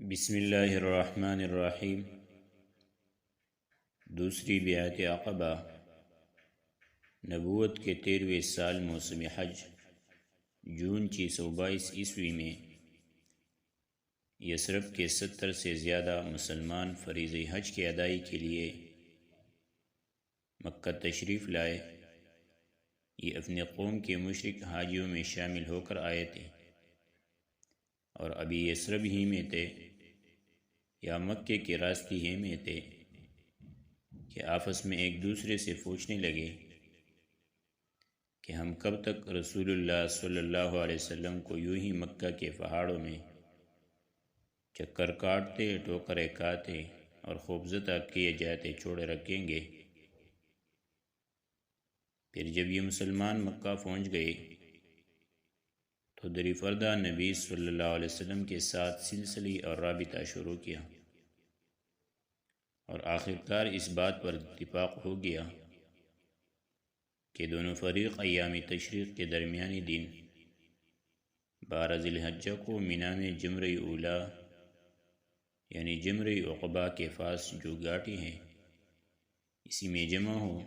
بسم اللہ الرحمن الرحیم۔ دوسری بیعت عقبہ نبوت کے 13ویں سال موسم حج جون 622 عیسوی میں یثرب کے 70 سے زیادہ مسلمان فریضہ حج کی ادائی کے لیے مکہ تشریف لائے۔ یہ اپنے قوم کے مشرک حاجیوں میں شامل ہو کر آئے تھے اور ابھی یثرب ہی میں تھے یا مکے کے راستے ہی میں تھے کہ آپس میں ایک دوسرے سے پوچھنے لگے کہ ہم کب تک رسول اللہ صلی اللہ علیہ وسلم کو یوں ہی مکہ کے پہاڑوں میں چکر کاٹتے، ٹوکرے کھاتے اور خوفزدہ کیے جاتے چھوڑے رکھیں گے۔ پھر جب یہ مسلمان مکہ پہنچ گئے تو دری فردہ نبی صلی اللہ علیہ وسلم کے ساتھ سلسلے اور رابطہ شروع کیا، اور آخرکار اس بات پر اتفاق ہو گیا کہ دونوں فریق ایام تشریق کے درمیانی دن 12 ذی الحجہ کو مینا میں جمرہ اولیٰ یعنی جمرہ عقبہ کے پاس جو گھاٹی ہے اسی میں جمع ہو،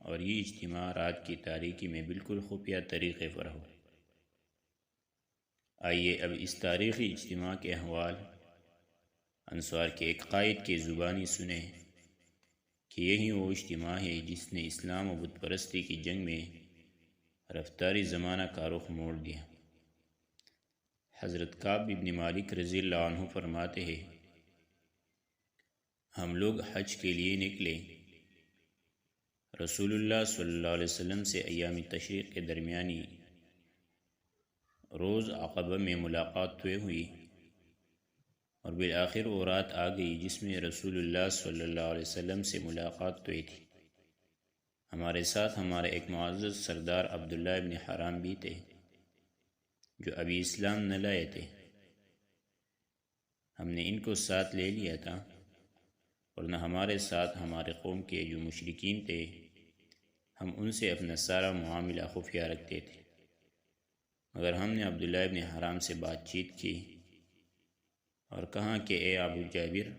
اور یہ اجتماع رات کی تاریکی میں بالکل خفیہ طریقے پر ہو۔ آئیے اب اس تاریخی اجتماع کے احوال انصار کے ایک قائد کی زبانی سنیں کہ یہی وہ اجتماع ہے جس نے اسلام و بت پرستی کی جنگ میں رفتاری زمانہ کا رخ موڑ دیا۔ حضرت کعب بن مالک رضی اللہ عنہ فرماتے ہیں، ہم لوگ حج کے لیے نکلے، رسول اللہ صلی اللہ علیہ وسلم سے ایام تشریق کے درمیانی روز عقبہ میں ملاقات طے ہوئی، اور بالآخر وہ رات آ گئی جس میں رسول اللہ صلی اللہ علیہ وسلم سے ملاقات طے تھی۔ ہمارے ساتھ ہمارے ایک معزز سردار عبداللہ ابن حرام بھی تھے جو ابھی اسلام نہ لائے تھے۔ ہم نے ان کو ساتھ لے لیا تھا، ورنہ ہمارے ساتھ ہمارے قوم کے جو مشرکین تھے ہم ان سے اپنا سارا معاملہ خفیہ رکھتے تھے، مگر ہم نے عبداللہ ابن حرام سے بات چیت کی اور کہا کہ اے ابو جابر،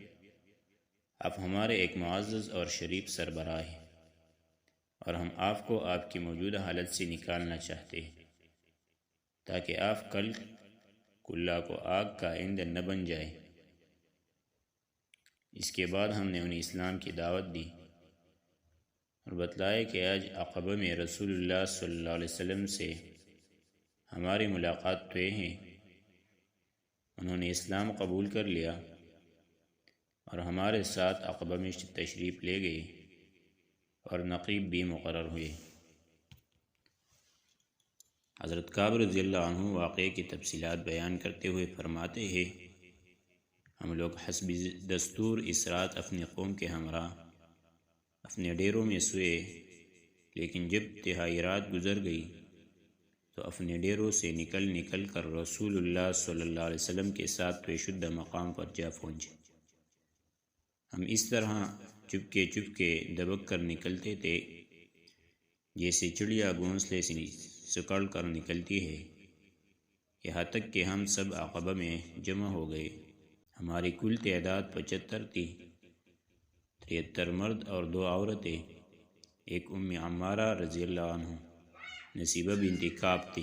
آپ ہمارے ایک معزز اور شریف سربراہ ہیں، اور ہم آپ کو آپ کی موجودہ حالت سے نکالنا چاہتے ہیں تاکہ آپ کل کلّا کو آگ کا ایندھن نہ بن جائے۔ اس کے بعد ہم نے انہیں اسلام کی دعوت دی اور بتلایا کہ آج عقبہ میں رسول اللہ صلی اللہ علیہ وسلم سے ہماری ملاقات طے ہے۔ انہوں نے اسلام قبول کر لیا اور ہمارے ساتھ عقبہ میں تشریف لے گئے اور نقیب بھی مقرر ہوئے۔ حضرت کعب رضی اللہ عنہ واقعے کی تفصیلات بیان کرتے ہوئے فرماتے ہیں، ہم لوگ حسب دستور اس رات اپنی قوم کے ہمراہ اپنے ڈیروں میں سوئے، لیکن جب تہائی رات گزر گئی تو اپنے ڈیروں سے نکل کر رسول اللہ صلی اللہ علیہ وسلم کے ساتھ طے شدہ مقام پر جا پہنچے۔ ہم اس طرح چپکے دبک کر نکلتے تھے جیسے چڑیا گھونسلے سے سکڑ کر نکلتی ہے، یہاں تک کہ ہم سب عقبہ میں جمع ہو گئے۔ ہماری کل تعداد 75 تھی، 73 مرد اور 2 عورتیں۔ ایک ام عمارہ رضی اللہ عنہ نصیبہ بنت کعب تھی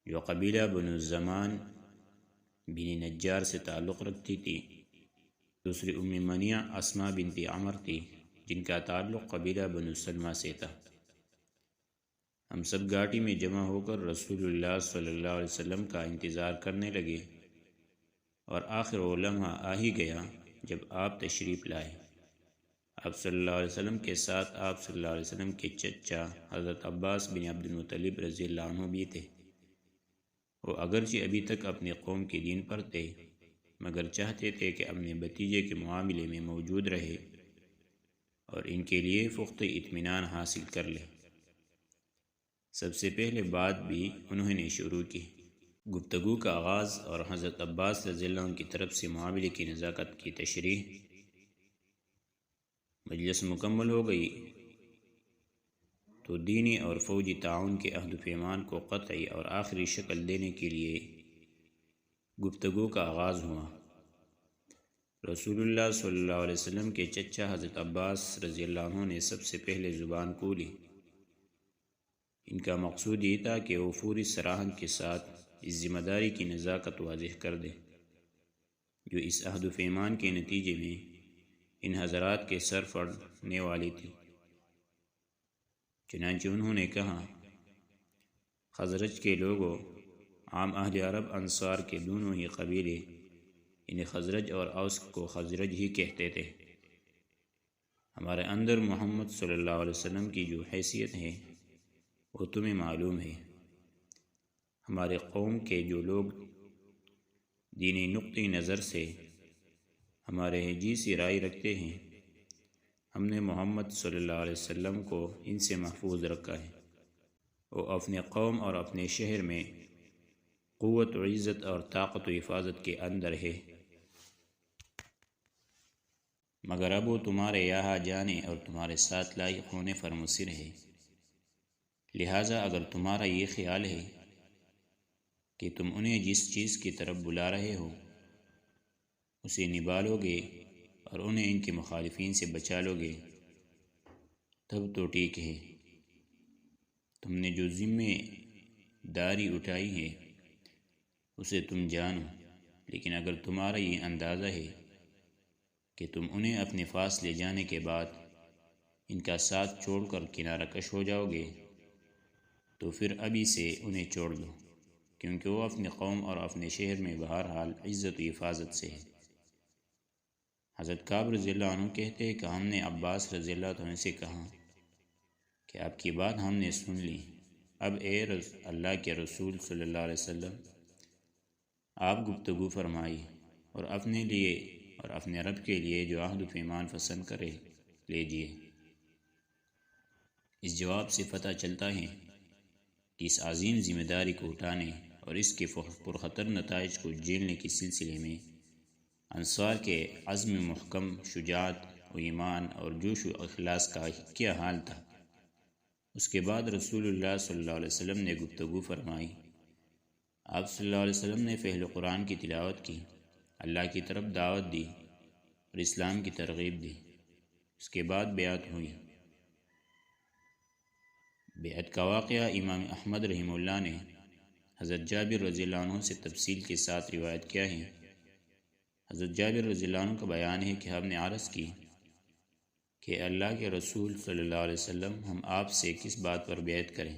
جو قبیلہ بنو الزمان بن نجار سے تعلق رکھتی تھی۔ دوسری ام منیع اسماء بنت عمر تھی جن کا تعلق قبیلہ بنو سلمہ سے تھا۔ ہم سب گھاٹی میں جمع ہو کر رسول اللہ صلی اللہ علیہ وسلم کا انتظار کرنے لگے، اور آخر وہ لمحہ آ ہی گیا جب آپ تشریف لائے۔ آپ صلی اللہ علیہ وسلم کے ساتھ آپ صلی اللہ علیہ وسلم کے چچا حضرت عباس بن عبد المطلب رضی اللہ عنہ بھی تھے۔ وہ اگرچہ ابھی تک اپنے قوم کے دین پر تھے، مگر چاہتے تھے کہ اپنے بھتیجے کے معاملے میں موجود رہے اور ان کے لیے پختہ اطمینان حاصل کر لے۔ سب سے پہلے بات بھی انہوں نے شروع کی۔ گفتگو کا آغاز اور حضرت عباس رضی اللہ عنہ کی طرف سے معاملے کی نزاکت کی تشریح۔ مجلس مکمل ہو گئی تو دینی اور فوجی تعاون کے عہد و پیمان کو قطعی اور آخری شکل دینے کے لیے گفتگو کا آغاز ہوا۔ رسول اللہ صلی اللہ علیہ وسلم کے چچا حضرت عباس رضی اللہ عنہ نے سب سے پہلے زبان کھولی۔ ان کا مقصود یہ تھا کہ وہ فوری صراحت کے ساتھ اس ذمہ داری کی نزاکت واضح کر دے جو اس عہد و پیمان کے نتیجے میں ان حضرات کے سر پڑنے والی تھی۔ چنانچہ انہوں نے کہا، خزرج کے لوگوں، عام اہل عرب انصار کے دونوں ہی قبیلے انہیں خزرج اور اوس کو خزرج ہی کہتے تھے۔ ہمارے اندر محمد صلی اللہ علیہ وسلم کی جو حیثیت ہے وہ تمہیں معلوم ہے۔ ہمارے قوم کے جو لوگ دینی نقطۂ نظر سے ہمارے جیسی رائے رکھتے ہیں، ہم نے محمد صلی اللہ علیہ وسلم کو ان سے محفوظ رکھا ہے۔ وہ اپنے قوم اور اپنے شہر میں قوت و عزت اور طاقت و حفاظت کے اندر ہے، مگر اب وہ تمہارے یہاں جانے اور تمہارے ساتھ لائق ہونے پر مصر ہے۔ لہٰذا اگر تمہارا یہ خیال ہے کہ تم انہیں جس چیز کی طرف بلا رہے ہو اسے نبھالو گے اور انہیں ان کے مخالفین سے بچا لو گے، تب تو ٹھیک ہے۔ تم نے جو ذمہ داری اٹھائی ہے اسے تم جانو، لیکن اگر تمہارا یہ اندازہ ہے کہ تم انہیں اپنے فاصلے جانے کے بعد ان کا ساتھ چھوڑ کر کنارہ کش ہو جاؤ گے تو پھر ابھی سے انہیں چھوڑ دو، کیونکہ وہ اپنے قوم اور اپنے شہر میں بہرحال عزت و حفاظت سے ہے۔ حضرت کعب رضی اللہ عنہ کہتے ہیں کہ ہم نے عباس رضی اللہ عنہ سے کہا کہ آپ کی بات ہم نے سن لی، اب اے اللہ کے رسول صلی اللہ علیہ وسلم آپ گفتگو فرمائی اور اپنے لیے اور اپنے رب کے لیے جو عہد و پیمان پسند کرے لیجیے۔ اس جواب سے پتہ چلتا ہے کہ اس عظیم ذمہ داری کو اٹھانے اور اس کے پرخطر نتائج کو جھیلنے کے سلسلے میں انصار کے عزم محکم، شجاعت و ایمان اور جوش و اخلاص کا کیا حال تھا۔ اس کے بعد رسول اللہ صلی اللہ علیہ وسلم نے گفتگو فرمائی۔ آپ صلی اللہ علیہ وسلم نے پہلے قرآن کی تلاوت کی، اللہ کی طرف دعوت دی اور اسلام کی ترغیب دی۔ اس کے بعد بیعت ہوئی۔ بیعت کا واقعہ امام احمد رحمہ اللہ نے حضرت جابر رضی اللہ عنہ سے تفصیل کے ساتھ روایت کیا ہے۔ حضرت جابر رضی اللہ عنہ کا بیان ہے کہ ہم نے عرض کی کہ اللہ کے رسول صلی اللہ علیہ وسلم ہم آپ سے کس بات پر بیعت کریں؟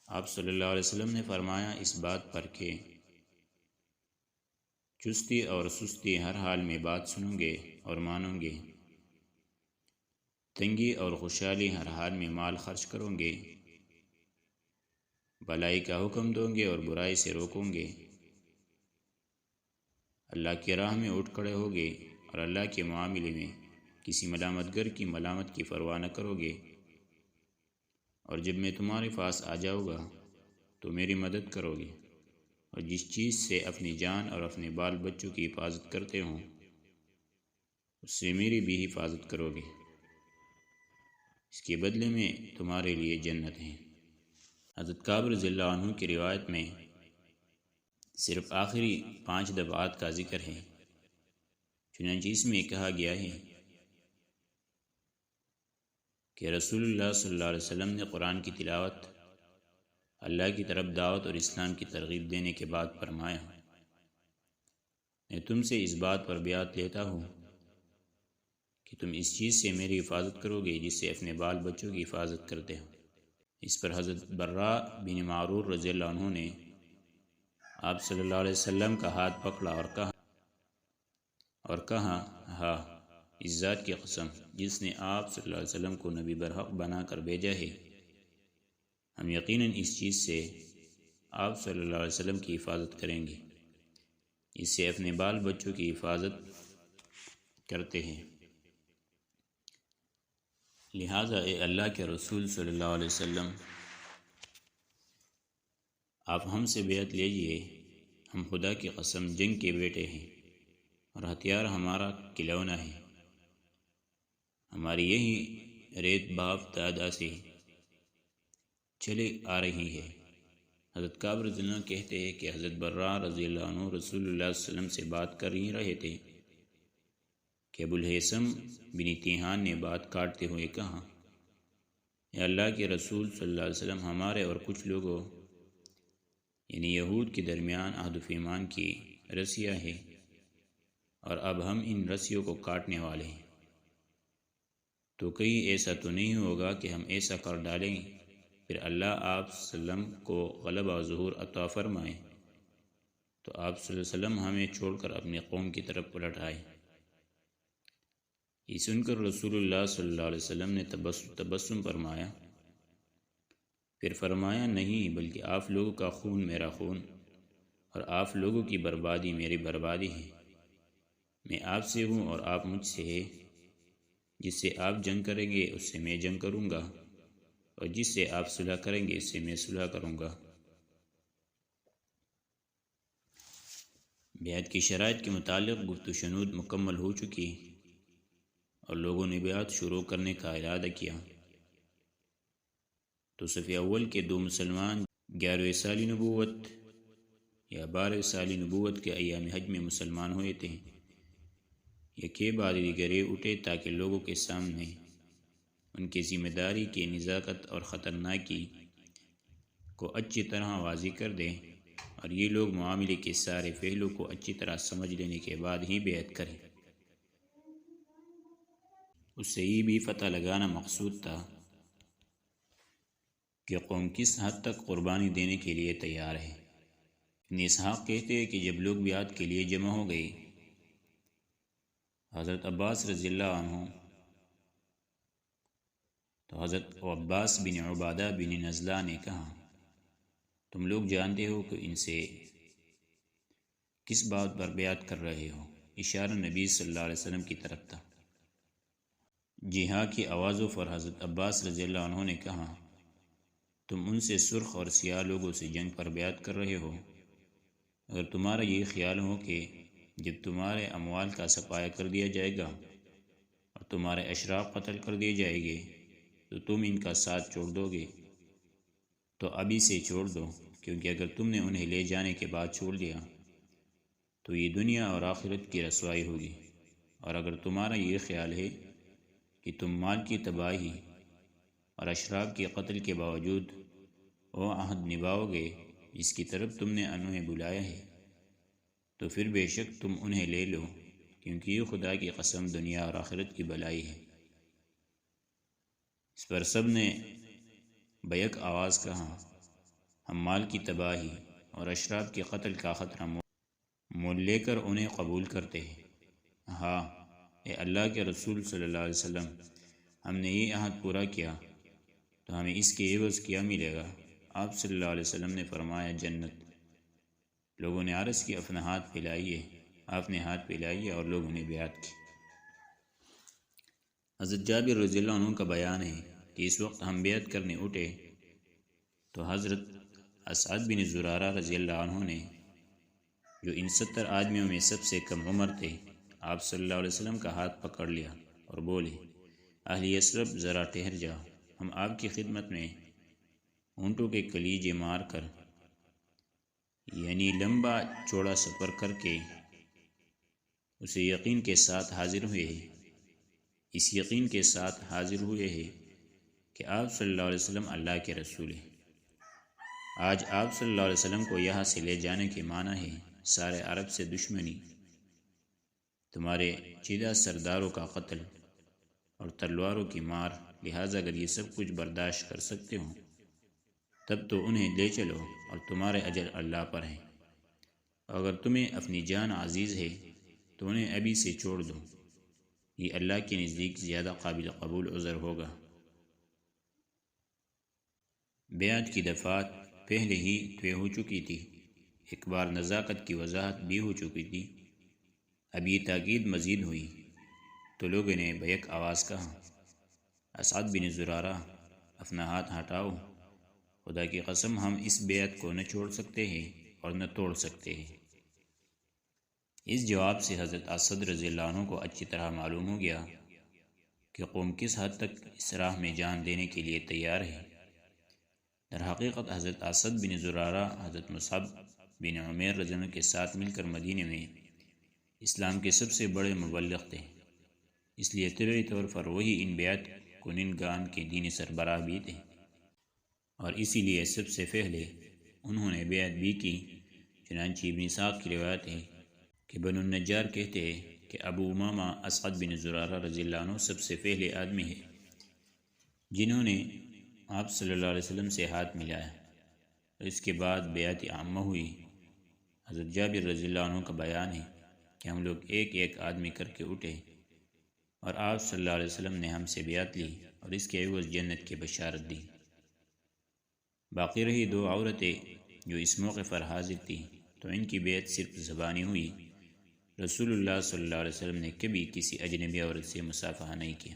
آپ صلی اللہ علیہ وسلم نے فرمایا، اس بات پر کہ چستی اور سستی ہر حال میں بات سنوں گے اور مانوں گے، تنگی اور خوشحالی ہر حال میں مال خرچ کروں گے، بھلائی کا حکم دوں گے اور برائی سے روکوں گے، اللہ کی راہ میں اٹھ کھڑے ہوگے اور اللہ کے معاملے میں کسی ملامت گر کی ملامت کی پرواہ نہ کرو گے، اور جب میں تمہارے پاس آ جاؤں گا تو میری مدد کرو گے، اور جس چیز سے اپنی جان اور اپنے بال بچوں کی حفاظت کرتے ہوں اس سے میری بھی حفاظت کرو گے، اس کے بدلے میں تمہارے لیے جنت ہے۔ حضرت کعب رضی اللہ عنہ کی روایت میں صرف آخری 5 دفعات کا ذکر ہے، چنانچہ اس میں کہا گیا ہے کہ رسول اللہ صلی اللہ علیہ وسلم نے قرآن کی تلاوت، اللہ کی طرف دعوت اور اسلام کی ترغیب دینے کے بعد فرمایا، میں تم سے اس بات پر بیعت لیتا ہوں کہ تم اس چیز سے میری حفاظت کرو گے جس سے اپنے بال بچوں کی حفاظت کرتے ہو۔ اس پر حضرت براء بن معرور رضی اللہ عنہ نے آپ صلی اللہ علیہ وسلم کا ہاتھ پکڑا اور کہا ہاں، اس ذات کی قسم جس نے آپ صلی اللہ علیہ وسلم کو نبی برحق بنا کر بھیجا ہے، ہم یقیناً اس چیز سے آپ صلی اللہ علیہ وسلم کی حفاظت کریں گے، اس سے اپنے بال بچوں کی حفاظت کرتے ہیں۔ لہٰذا اے اللہ کے رسول صلی اللہ علیہ وسلم آپ ہم سے بیعت لیجئے، ہم خدا کی قسم جنگ کے بیٹے ہیں اور ہتھیار ہمارا کھلونا ہے، ہماری یہی ریت باپ دادا سے چلی آ رہی ہے، حضرت کعب رضی اللہ عنہ کہتے ہیں کہ حضرت برا رضی اللہ عنہ رسول اللہ صلی اللہ علیہ وسلم سے بات کر ہی رہے تھے کہ ابوالہیثم بن تیہان نے بات کاٹتے ہوئے کہا، اے اللہ کے رسول صلی اللہ علیہ وسلم، ہمارے اور کچھ لوگوں یعنی یہود کے درمیان عہد و پیمان کی رسیاں ہیں، اور اب ہم ان رسیوں کو کاٹنے والے ہیں، تو کہیں ایسا تو نہیں ہوگا کہ ہم ایسا کر ڈالیں پھر اللہ آپ صلی اللہ علیہ وسلم کو غلبہ و ظہور عطا فرمائے تو آپ صلی اللہ علیہ وسلم ہمیں چھوڑ کر اپنے قوم کی طرف پلٹ آئے۔ یہ سن کر رسول اللہ صلی اللہ علیہ وسلم نے تبسم فرمایا، پھر فرمایا، نہیں بلکہ آپ لوگوں کا خون میرا خون اور آپ لوگوں کی بربادی میری بربادی ہے، میں آپ سے ہوں اور آپ مجھ سے ہے، جس سے آپ جنگ کریں گے اس سے میں جنگ کروں گا، اور جس سے آپ صلح کریں گے اس سے میں صلح کروں گا۔ بیعت کی شرائط کے متعلق گفت و شنود مکمل ہو چکی اور لوگوں نے بیعت شروع کرنے کا ارادہ کیا تو صفی اول کے 2 مسلمان 11ویں سال نبوت یا 12ویں سال نبوت کے ایام حج میں مسلمان ہوئے تھے۔ یکے بعد دیگرے اٹھے تاکہ لوگوں کے سامنے ان کی ذمہ داری کی نزاکت اور خطرناکی کو اچھی طرح واضح کر دیں، اور یہ لوگ معاملے کے سارے پہلو کو اچھی طرح سمجھ لینے کے بعد ہی بیعت کریں۔ اس سے یہ بھی پتہ لگانا مقصود تھا کہ قوم کس حد تک قربانی دینے کے لیے تیار ہے۔ ابن اسحاق کہتے ہیں کہ جب لوگ بیعت کے لیے جمع ہو گئے، حضرت عباس رضی اللہ عنہ تو حضرت عباس بن عبادہ بن نزلہ نے کہا، تم لوگ جانتے ہو کہ ان سے کس بات پر بیعت کر رہے ہو؟ اشارہ نبی صلی اللہ علیہ وسلم کی طرف تھا۔ جی ہاں کی آوازوں پر حضرت عباس رضی اللہ عنہ نے کہا، تم ان سے سرخ اور سیاہ لوگوں سے جنگ پر بیعت کر رہے ہو۔ اگر تمہارا یہ خیال ہو کہ جب تمہارے اموال کا صفایا کر دیا جائے گا اور تمہارے اشراف قتل کر دیے جائیں گے تو تم ان کا ساتھ چھوڑ دو گے، تو ابھی سے چھوڑ دو، کیونکہ اگر تم نے انہیں لے جانے کے بعد چھوڑ دیا تو یہ دنیا اور آخرت کی رسوائی ہوگی، اور اگر تمہارا یہ خیال ہے کہ تم مال کی تباہی اور اشراف کے قتل کے باوجود وہ عہد نبھاؤ گے جس کی طرف تم نے انہیں بلایا ہے، تو پھر بے شک تم انہیں لے لو، کیونکہ یہ خدا کی قسم دنیا اور آخرت کی بلائی ہے۔ اس پر سب نے بیک آواز کہا، ہم مال کی تباہی اور اشراف کے قتل کا خطرہ مول لے کر انہیں قبول کرتے ہیں۔ ہاں اے اللہ کے رسول صلی اللہ علیہ وسلم، ہم نے یہ عہد پورا کیا تو ہمیں اس کے عوض کیا ملے گا؟ آپ صلی اللہ علیہ وسلم نے فرمایا، جنت۔ لوگوں نے عرض کی، اپنا ہاتھ پھیلائیے۔ آپ نے ہاتھ پھیلائیے اور لوگوں نے بیعت کی۔ حضرت جابر رضی اللہ عنہ کا بیان ہے کہ اس وقت ہم بیعت کرنے اٹھے تو حضرت اسعد بن زرارہ رضی اللہ عنہ نے، جو ان 70 آدمیوں میں سب سے کم عمر تھے، آپ صلی اللہ علیہ وسلم کا ہاتھ پکڑ لیا اور بولے، اہل یثرب ذرا ٹھہر جاؤ، ہم آپ کی خدمت میں اونٹوں کے کلیجے مار کر یعنی لمبا چوڑا سفر کر کے اسے یقین کے ساتھ حاضر ہوئے ہیں، اس یقین کے ساتھ حاضر ہوئے ہیں کہ آپ صلی اللہ علیہ وسلم اللہ کے رسول ہیں۔ آج آپ صلی اللہ علیہ وسلم کو یہاں سے لے جانے کے معنی ہے سارے عرب سے دشمنی، تمہارے چیدہ سرداروں کا قتل اور تلواروں کی مار، لہٰذا اگر یہ سب کچھ برداشت کر سکتے ہوں تب تو انہیں لے چلو اور تمہارے اجر اللہ پر ہے، اگر تمہیں اپنی جان عزیز ہے تو انہیں ابھی سے چھوڑ دو، یہ اللہ کے نزدیک زیادہ قابل قبول عذر ہوگا۔ بیعت کی دفعات پہلے ہی طے ہو چکی تھی، ایک بار نزاکت کی وضاحت بھی ہو چکی تھی، اب یہ تاکید مزید ہوئی تو لوگوں نے بیک آواز کہا، اسعد بن زرارہ، اپنا ہاتھ ہٹاؤ، خدا کی قسم ہم اس بیعت کو نہ چھوڑ سکتے ہیں اور نہ توڑ سکتے ہیں۔ اس جواب سے حضرت اسد رضی اللہ عنہ کو اچھی طرح معلوم ہو گیا کہ قوم کس حد تک اس راہ میں جان دینے کے لیے تیار ہے، در حقیقت حضرت اسد بن زرارہ حضرت مصعب بن عمیر رضی اللہ عنہ کے ساتھ مل کر مدینے میں اسلام کے سب سے بڑے مبلغ تھے، اس لیے طبعی طور پر وہی ان بیعت کنندگان کے دینی سربراہ بھی تھے، اور اسی لیے سب سے پہلے انہوں نے بیعت بھی کی۔ چنانچہ ابن اسحاق کی روایت ہے کہ بنو النجار کہتے ہیں کہ ابو امامہ اسعد بن زرارہ رضی اللہ عنہ سب سے پہلے آدمی ہے جنہوں نے آپ صلی اللہ علیہ وسلم سے ہاتھ ملایا، اور اس کے بعد بیعت عامہ ہوئی۔ حضرت جابر رضی اللہ عنہ کا بیان ہے کہ ہم لوگ ایک ایک آدمی کر کے اٹھے اور آپ صلی اللہ علیہ وسلم نے ہم سے بیعت لی اور اس کے عوض جنت کی بشارت دی۔ باقی رہی دو عورتیں جو اس موقع پر حاضر تھیں تو ان کی بیعت صرف زبانی ہوئی۔ رسول اللہ صلی اللہ علیہ وسلم نے کبھی کسی اجنبی عورت سے مصافحہ نہیں کیا۔